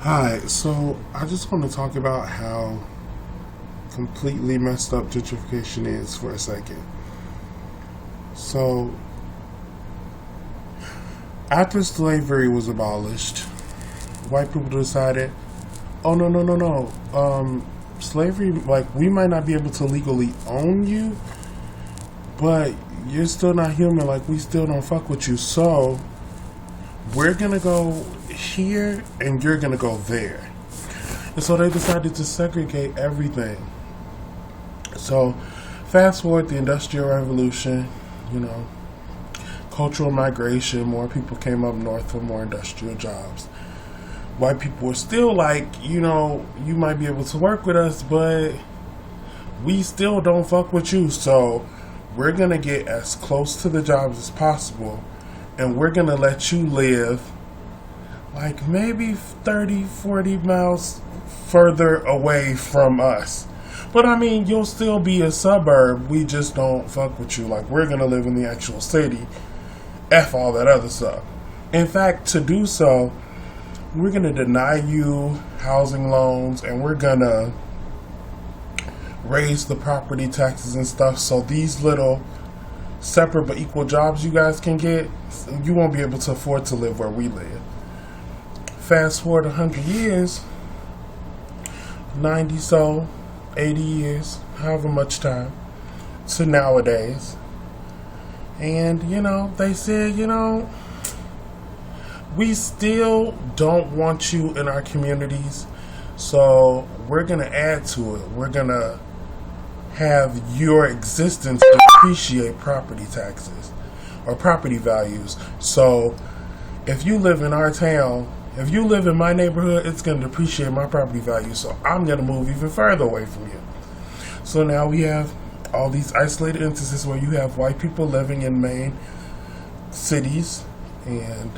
Hi, so I just want to talk about how completely messed up gentrification is for a second. So, after slavery was abolished, white people decided, oh, no, no, no, no. Slavery, like, we might not be able to legally own you, but you're still not human. Like, we still don't fuck with you. So, we're gonna go here and you're gonna go there. And so they decided to segregate everything. So fast forward the Industrial Revolution, cultural migration, more people came up north for more industrial jobs. White people were still like, you might be able to work with us, but we still don't fuck with you. So we're gonna get as close to the jobs as possible, and we're gonna let you live like maybe 30, 40 miles further away from us. But I mean, you'll still be a suburb. We just don't fuck with you. Like, we're gonna live in the actual city. F all that other stuff. In fact, to do so, we're gonna deny you housing loans, and we're gonna raise the property taxes and stuff. So these little separate but equal jobs you guys can get, you won't be able to afford to live where we live. Fast forward 100 years, 90 so, 80 years, however much time, to nowadays. And, they said, we still don't want you in our communities, so we're going to add to it. We're going to have your existence depreciate property taxes or property values. So if you live in our town, if you live in my neighborhood, it's going to depreciate my property value, so I'm going to move even further away from you. So now we have all these isolated instances where you have white people living in main cities and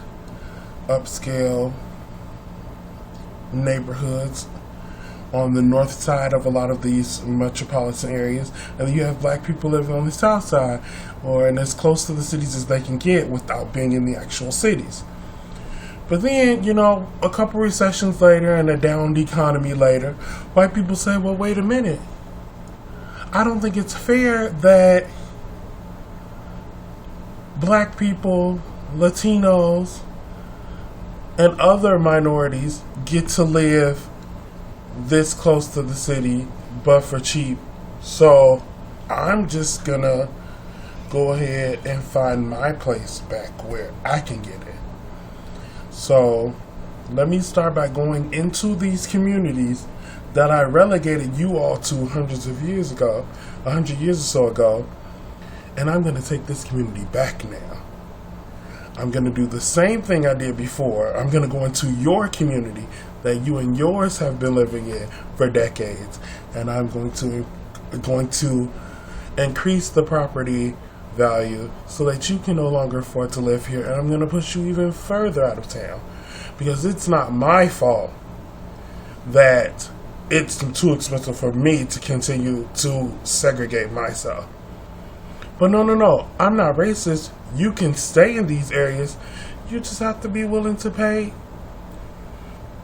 upscale neighborhoods on the north side of a lot of these metropolitan areas, and then you have black people living on the south side, or in as close to the cities as they can get without being in the actual cities. But then, a couple recessions later and a downed economy later, white people say, well, wait a minute. I don't think it's fair that black people, Latinos, and other minorities get to live this close to the city, but for cheap. So I'm just gonna go ahead and find my place back where I can get it. So let me start by going into these communities that I relegated you all to hundreds of years ago, 100 years or so ago, and I'm going to take this community back now. I'm going to do the same thing I did before. I'm going to go into your community that you and yours have been living in for decades, and I'm going to increase the property value so that you can no longer afford to live here, and I'm going to push you even further out of town, because it's not my fault that it's too expensive for me to continue to segregate myself. But no, I'm not racist. You can stay in these areas. You just have to be willing to pay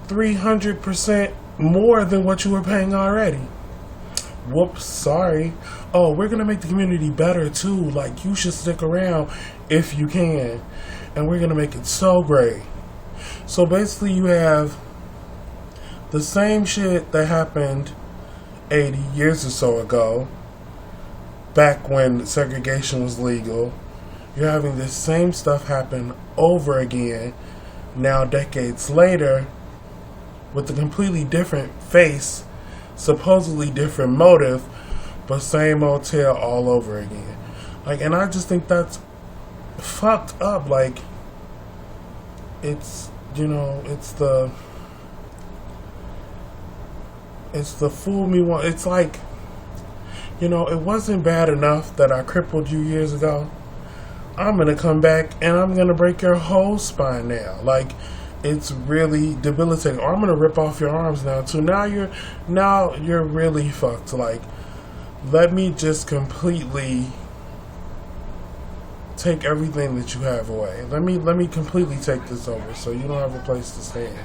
300% more than what you were paying already. Whoops, sorry. Oh, we're going to make the community better too. Like, you should stick around if you can. And we're going to make it so great. So basically you have the same shit that happened 80 years or so ago, back when segregation was legal. You're having this same stuff happen over again, now decades later, with a completely different face, supposedly different motive, but same old tale all over again. Like, and I just think that's fucked up. Like, it's the fool me one. It's like, it wasn't bad enough that I crippled you years ago. I'm gonna come back and I'm gonna break your whole spine now. Like, it's really debilitating. Or I'm gonna rip off your arms now too. Now you're really fucked. Like, let me just completely take everything that you have away. Let me completely take this over, so you don't have a place to stand.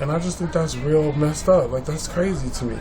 And I just think that's real messed up. Like, that's crazy to me.